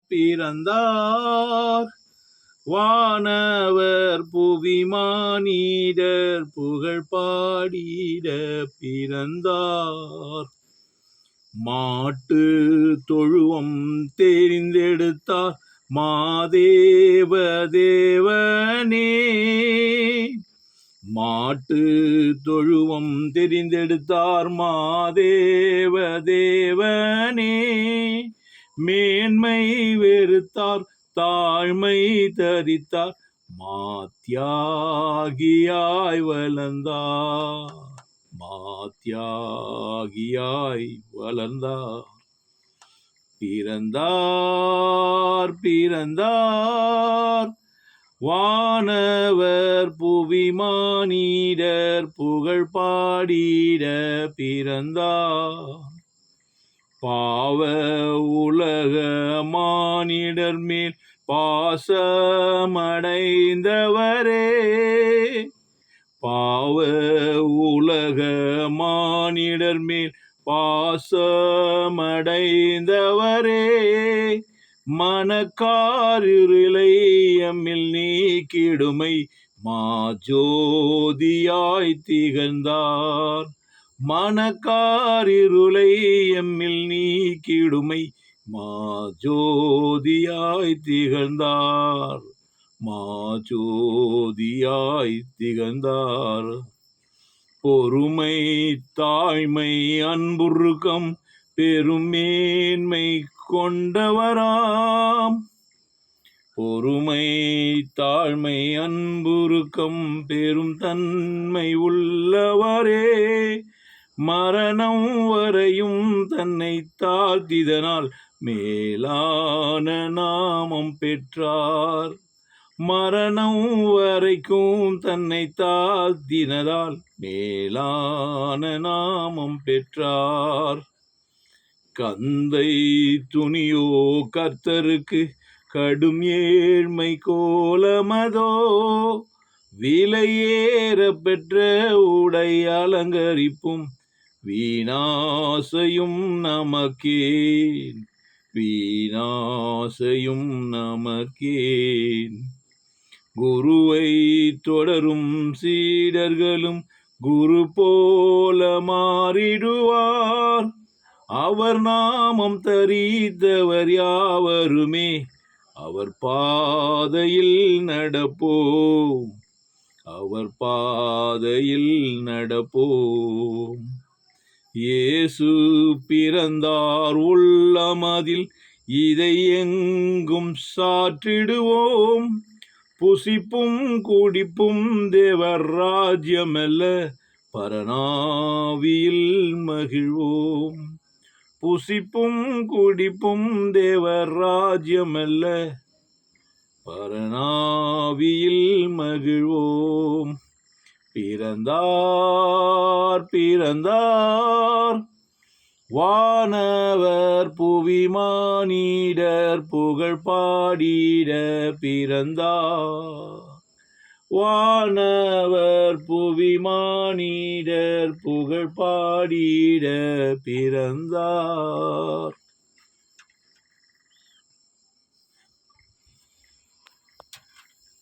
பிறந்தார். வானவர் புவிமானிடர் புகழ் பாடிட பிறந்தார். மாட்டு தொழுவம் தெரிந்தெடுத்தார் மாதேவ தேவனே. மாட்டு தொழுவம் தெரிந்தெடுத்தார் மாதேவ தேவனே. மேன்மை வெறுத்தார் தாழ்மை தரித்தார் மாத்தியாகியாய் வளர்ந்தார். மாத்தியாகியாய் வளர்ந்தார். பிறந்தார் பிறந்தார். வானவர் புவிமானிடர் புகழ் பாடிட பிறந்தார். பாவ உலக மானிடர் மேல் பாசமடைந்தவரே. பாவ உலக மானிடர் மேல் பாசமடைந்தவரே. மனக்காரிருளை எம்மில் நீக்கிடுமை மாஜோதியாய் திகழ்ந்தார். மனக்காரிருளை எம்மில் நீக்கிடுமை மாஜோதியாய் திகழ்ந்தார். மாஜோதியாய் திகழ்ந்தார். பொறுமை தாழ்மை அன்புருக்கம் பெருமேன்மை கொண்டவராம். பொறுமை தாழ்மை அன்புருக்கம் பெரும் தன்மை உள்ளவரே. மரணம் வரையும் தன்னை தாழ்த்திதனால் மேலான நாமம் பெற்றார். மரணம் வரைக்கும் தன்னை தாழ்த்தினதால் மேலான நாமம் பெற்றார். கந்தை துணியோ கர்த்தருக்கு கடும் ஏழ்மை கோலமதோ. விலையேற பெற்ற உடை அலங்கரிப்பும் வீணாசையும் நமக்கே. வீணாசையும் நமக்கே. குருவை தொடரும் சீடர்களும் குரு போல மாறிடுவார். அவர் நாமம் தரித்தவர் யாவருமே அவர் பாதையில் நடப்போம். அவர் பாதையில் நடப்போம். இயேசு பிறந்தார் உள்ளமதில் இதை எங்கும் சாற்றிடுவோம். புசிப்பும் குடிப்பும் தேவர் ராஜ்யமல்ல பரனாவியில் மகிழ்வோம். புசிப்பும் குடிப்பும் தேவர் ராஜ்யமல்ல பரனாவியில் மகிழ்வோம். பிறந்தார் பிறந்தார். வானவர் புவிமானிடர் புகழ் பாடிட பிறந்தார். வானவர் புவிமானிடர் புகழ் பாடிட பிறந்தார்.